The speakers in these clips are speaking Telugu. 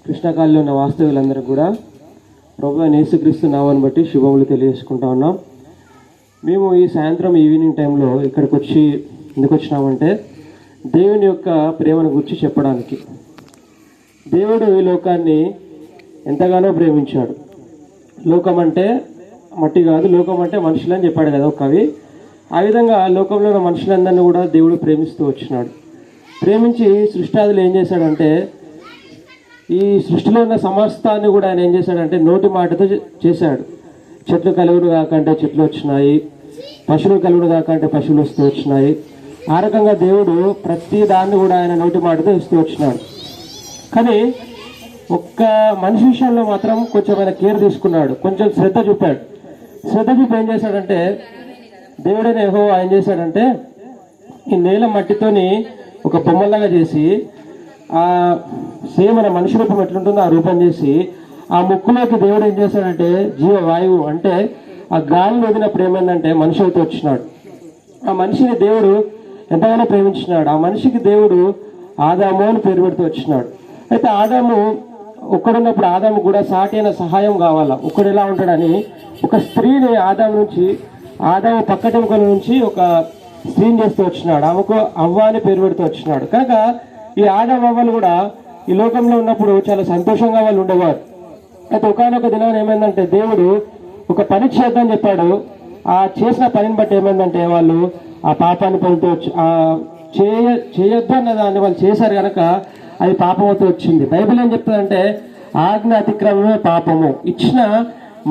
కృష్ణకాళీలో ఉన్న వాస్తవ్యులందరూ కూడా ప్రభువైన యేసుక్రీస్తు నామాన్ని బట్టి శుభములు తెలియజేసుకుంటా ఉన్నాం. మేము ఈ సాయంత్రం ఈవినింగ్ టైంలో ఇక్కడికి వచ్చి ఎందుకు వచ్చినామంటే దేవుని యొక్క ప్రేమను గురించి చెప్పడానికి. దేవుడు ఈ లోకాన్ని ఎంతగానో ప్రేమించాడు. లోకం అంటే మట్టి కాదు, లోకం అంటే మనుషులు అని చెప్పాడు కదా ఒక కవి. ఆ విధంగా లోకంలో ఉన్న మనుషులందరినీ కూడా దేవుడు ప్రేమిస్తూ వచ్చినాడు. ప్రేమించి సృష్టాదులు ఏం చేశాడంటే ఈ సృష్టిలో ఉన్న సమస్తాన్ని కూడా ఆయన ఏం చేశాడంటే నోటి మాటతో చేశాడు. చెట్లు కలుగును కాకంటే చెట్లు వచ్చినాయి, పశువులు కలుగును కాకంటే పశువులు వస్తూ వచ్చినాయి. ఆ రకంగా దేవుడు ప్రతి దాన్ని కూడా ఆయన నోటి మాటతో ఇస్తూ వచ్చినాడు. కానీ ఒక్క మనిషి విషయంలో మాత్రం కొంచెం ఆయన కేర్ తీసుకున్నాడు, కొంచెం శ్రద్ధ చూపాడు. శ్రద్ధ చూపి ఏం చేశాడంటే దేవుడైన యెహోవా ఏం చేశాడంటే ఈ నేల మట్టితోని ఒక బొమ్మలాగా చేసి ఆ సేమ్ మన మనిషి రూపం ఎట్లుంటుందో ఆ రూపం చేసి ఆ ముక్కులోకి దేవుడు ఏం చేశాడంటే జీవవాయువు అంటే ఆ గాలిని వదిలినప్పుడు ఏమైందంటే మనిషి అయితే వచ్చినాడు. ఆ మనిషిని దేవుడు ఎంతగానో ప్రేమించినాడు. ఆ మనిషికి దేవుడు ఆదాము అని పేరు పెడుతూ వచ్చినాడు. అయితే ఆదాము ఒక్కడున్నప్పుడు ఆదాము కూడా సాటి అయిన సహాయం కావాలా. ఒక్కడు ఎలా ఉంటాడని ఒక స్త్రీని ఆదాము పక్కటెముకల నుంచి ఒక స్త్రీని చేస్తూ వచ్చినాడు. ఆమెకు అవ్వ అని పేరు పెడుతూ వచ్చినాడు. కనుక ఈ ఆదాము అవ్వలు కూడా ఈ లోకంలో ఉన్నప్పుడు చాలా సంతోషంగా వాళ్ళు ఉండేవారు. అయితే ఒకనొక దినాన్ని ఏమైందంటే దేవుడు ఒక పని చేద్దామని చెప్పాడు. ఆ చేసిన పనిని బట్టి ఏమైందంటే వాళ్ళు ఆ పాపాన్ని పొందుతూ చేయొద్దు అన్న దాన్ని వాళ్ళు చేశారు కనుక అది పాపం అవుతూ వచ్చింది. బైబిల్ ఏం చెప్తుందంటే ఆజ్ఞ అతిక్రమమే పాపము. ఇచ్చిన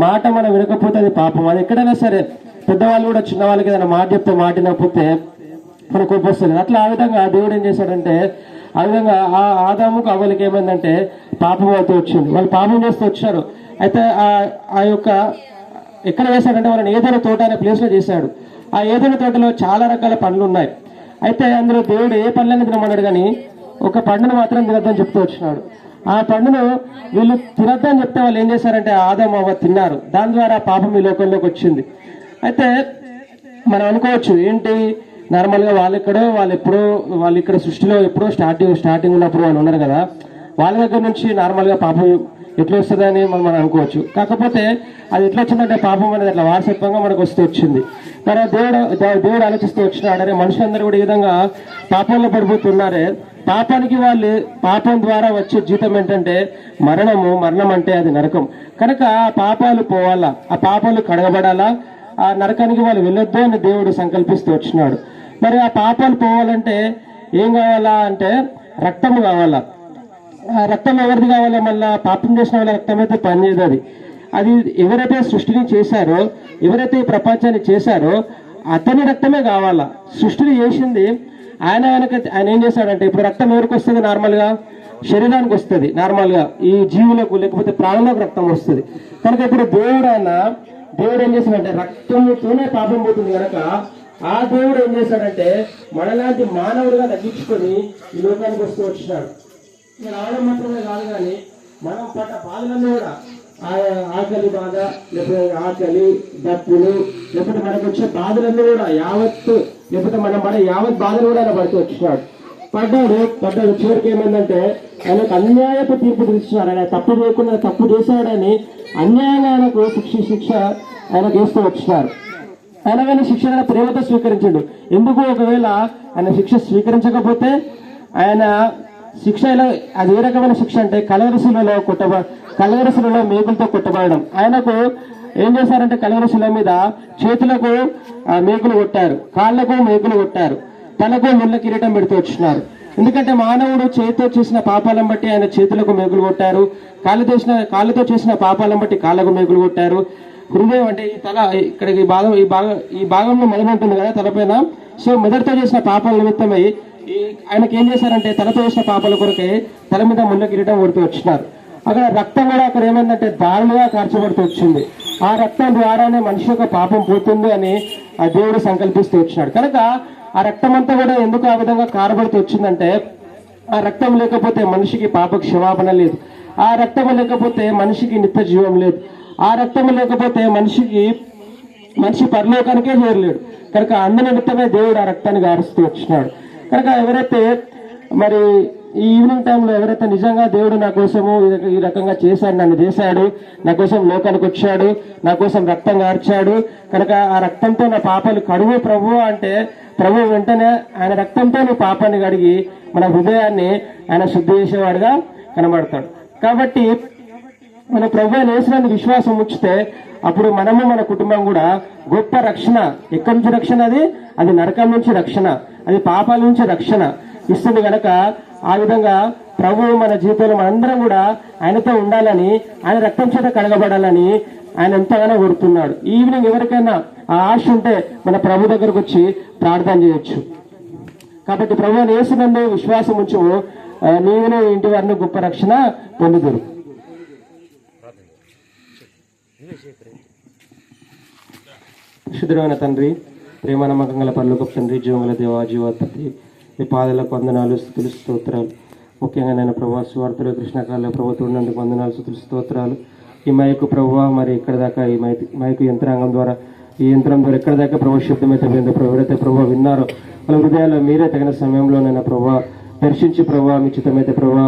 మాట మనం వినకపోతే అది పాపం. అది ఎక్కడైనా సరే పెద్దవాళ్ళు కూడా చిన్నవాళ్ళకి ఏదైనా మాట చెప్తే మాట వినకపోతే మనకు కోపం వస్తుంది. అట్లా ఆ విధంగా దేవుడు ఏం చేశాడంటే ఆ విధంగా ఆ ఆదాముకు అవ్వలకి ఏమైందంటే పాపం అవుతూ వచ్చింది. వాళ్ళు పాపం చేస్తూ వచ్చారు. అయితే ఆ యొక్క ఎక్కడ వేశాడంటే వాళ్ళని ఏదైనా తోట అనే ప్లేస్లో చేశాడు. ఆ ఏదైనా తోటలో చాలా రకాల పండ్లు ఉన్నాయి. అయితే అందులో దేవుడు ఏ పండ్లని తినమన్నాడు కానీ ఒక పండును మాత్రం తినద్దని చెప్తూ వచ్చినాడు. ఆ పండును వీళ్ళు తినద్దని చెప్తే వాళ్ళు ఏం చేశారంటే ఆదాము అవ్వ తిన్నారు. దాని ద్వారా పాపం ఈ లోకంలోకి వచ్చింది. అయితే మనం అనుకోవచ్చు ఏంటి నార్మల్గా వాళ్ళు ఇక్కడ సృష్టిలో ఎప్పుడో స్టార్టింగ్ ఉన్నప్పుడు వాళ్ళు ఉన్నారు కదా, వాళ్ళ దగ్గర నుంచి నార్మల్గా పాపం ఎట్లా వస్తుందని మనం అనుకోవచ్చు. కాకపోతే అది ఎట్లా వచ్చిందంటే పాపం అనేది అట్లా వారసత్వంగా మనకు వస్తూ వచ్చింది. మరి దేవుడు ఆలోచిస్తూ వచ్చినాడు, అరే మనుషులందరూ కూడా ఈ విధంగా పాపంలో పడిపోతున్నారే, పాపం ద్వారా వచ్చే జీతం ఏంటంటే మరణం అంటే అది నరకం. కనుక ఆ పాపాలు పోవాలా, ఆ పాపాలు కడగబడాలా, ఆ నరకానికి వాళ్ళు వెళ్ళొద్దు అని దేవుడు సంకల్పిస్తూ వచ్చినాడు. మరి ఆ పాపాలు పోవాలంటే ఏం కావాలా అంటే రక్తము కావాలా. ఆ రక్తం ఎవరిది కావాలా? మళ్ళా పాపం చేసిన వాళ్ళ రక్తం అయితే పనిచేయదు. అది ఎవరైతే సృష్టిని చేశారో, ఎవరైతే ఈ ప్రపంచాన్ని చేశారో అతని రక్తమే కావాలా. సృష్టిని చేసింది ఆయన ఏం చేశాడంటే ఇప్పుడు రక్తం ఎవరికి వస్తుంది? నార్మల్గా శరీరానికి వస్తుంది. నార్మల్గా ఈ జీవులకు లేకపోతే ప్రాణులకు రక్తం వస్తుంది. కనుక ఇప్పుడు దేవుడు ఏం చేశాడంటే రక్తంతోనే పాపం పోతుంది కనుక ఆ దేవుడు ఏం చేశాడంటే మనలాంటి మానవుడిగా తగ్గించుకొని ఈ లోకానికి వస్తూ వచ్చినాడు. రావడం మాత్రమే కాదు కానీ మనం పడ్డ బాధలన్నీ కూడా ఆకలి బాధ, లేకపోతే ఆకలి దప్పులు, లేకపోతే మనకు వచ్చే బాధలన్నీ కూడా లేకపోతే మనం పడే యావత్ బాధలు కూడా ఆయన పడుతూ వచ్చినాడు. పడ్డాడు చివరికి ఏమైందంటే ఆయనకు అన్యాయపు తీర్పు తీర్చినాడు. ఆయన తప్పు చేయకుండా తప్పు చేశాడని అన్యాయంగా ఆయనకు శిక్ష ఆయనకు వేస్తూ వచ్చినారు. ఆయన కానీ శిక్షణ ప్రేమతో స్వీకరించాడు. ఎందుకు ఒకవేళ ఆయన శిక్ష స్వీకరించకపోతే ఆయన శిక్ష అది ఏ రకమైన శిక్ష అంటే కలవరశిలలో మేకులతో కొట్టబడడం. ఆయనకు ఏం చేశారంటే కలవరశిల మీద చేతులకు మేకులు కొట్టారు, కాళ్లకు మేకులు కొట్టారు, తలకు ముళ్ళ కిరీటం పెడుతూ వచ్చినారు. ఎందుకంటే మానవుడు చేతితో చేసిన పాపాలను బట్టి ఆయన చేతులకు మేకులు కొట్టారు, కాళ్ళతో చేసిన పాపాలను బట్టి కాళ్ళకు మేకులు కొట్టారు. హృదయం అంటే ఈ తల ఇక్కడికి ఈ భాగంలో మెదడు ఉంటుంది కదా తలపైన. సో మెదడుతో చేసిన పాపాల నిమిత్తమై ఆయనకి ఏం చేశారంటే తలతో చేసిన పాపాల కొరకే తల మీద ముళ్ళ కిరీటం కొడుతూ వచ్చినారు. అక్కడ రక్తం కూడా అక్కడ ఏమైందంటే దారుణంగా కార్చబడుతూ వచ్చింది. ఆ రక్తం ద్వారానే మనిషి యొక్క పాపం పోతుంది అని ఆ దేవుడు సంకల్పిస్తూ వచ్చినాడు. కనుక ఆ రక్తం అంతా కూడా ఎందుకు ఆ విధంగా కారబడుతూ వచ్చిందంటే ఆ రక్తం లేకపోతే మనిషికి పాప క్షమాపణ లేదు, ఆ రక్తం లేకపోతే మనిషికి నిత్య జీవం లేదు, ఆ రక్తం లేకపోతే మనిషి పరలోకానికే చేరలేడు. కనుక అందు నిమిత్తమే దేవుడు ఆ రక్తాన్ని గారుస్తూ వచ్చినాడు. కనుక ఎవరైతే మరి ఈ ఈవినింగ్ టైంలో ఎవరైతే నిజంగా దేవుడు నా కోసము ఈ రకంగా చేశాడు, నన్ను చేశాడు, నా కోసం లోకానికి వచ్చాడు, నా కోసం రక్తం కార్చాడు, కనుక ఆ రక్తంతో నా పాపాలు కడుగు ప్రభు అంటే ప్రభు వెంటనే ఆయన రక్తంతో నీ పాపాన్ని కడిగి మన హృదయాన్ని ఆయన శుద్ధి చేసేవాడుగా కనబడతాడు. కాబట్టి మన ప్రభు యేసునందు విశ్వాసం ఉంచితే అప్పుడు మనము మన కుటుంబం కూడా గొప్ప రక్షణ. ఎక్కడి నుంచి రక్షణ? అది నరకం నుంచి రక్షణ, అది పాపాల నుంచి రక్షణ ఇస్తుంది. కనుక ఆ విధంగా ప్రభువు మన జీవితంలో మనందరం కూడా ఆయనతో ఉండాలని, ఆయన రక్తం చేత కడగబడాలని ఆయన ఎంతగానో కోరుతున్నాడు. ఈవినింగ్ ఎవరికైనా ఆ ఆశ ఉంటే మన ప్రభు దగ్గరకు వచ్చి ప్రార్థన చేయొచ్చు. కాబట్టి ప్రభువుని యేసునందు విశ్వాసం ఉంచు, నీవును ఇంటి వారిని గొప్ప రక్షణ పొందుదురు. పరిశుద్ధమైన తండ్రి, ప్రేమ నమ్మకం గల పరలోకపు తండ్రి, జీవంగల దేవా, జీవాధిపతి, ఈ పాదలకు వందనాలు, స్తుతులు, స్తోత్రాలు. ముఖ్యంగా నేను ప్రభా సువార్తలు కృష్ణకాల ప్రభుత్వం ఉన్నందుకు వందనాలు, స్తుతులు, స్తోత్రాలు. ఈ మైకు ప్రభు మరి ఎక్కడ దాకా ఈ మైకు యంత్రాంగం ద్వారా, ఈ యంత్రం ద్వారా ఎక్కడ దాకా ప్రభు శబ్దమైతే పోయిందో ప్రభు ఎవరైతే ప్రభు విన్నారో వాళ్ళ హృదయాల్లో మీరే తగిన సమయంలోనైనా ప్రభు దర్శించి ప్రభు మీ చిత్తమైతే ప్రభు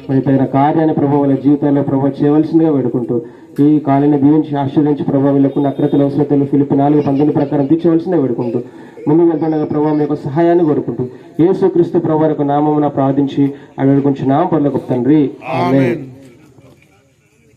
మరి తగిన కార్యాన్ని ప్రభు వాళ్ళ జీవితాల్లో ప్రభు చేయవలసిందిగా వేడుకుంటూ ఈ కాలిని దీవించి ఆశీర్వదించి ప్రభావ వీళ్ళకు నక్రతలు అవసరతలు ఫిలిపి 4:19 ప్రకారం తీర్చవలసిందే వేడుకుంటూ ముందు వెళ్తుండగా ప్రభావ మీ యొక్క సహాయాన్ని కోరుకుంటూ యేసుక్రీస్తు ప్రభు యొక్క నామమున ప్రార్థించి అవి వేడుకుంటున్నాం పరలోకపు తండ్రి. ఆమేన్.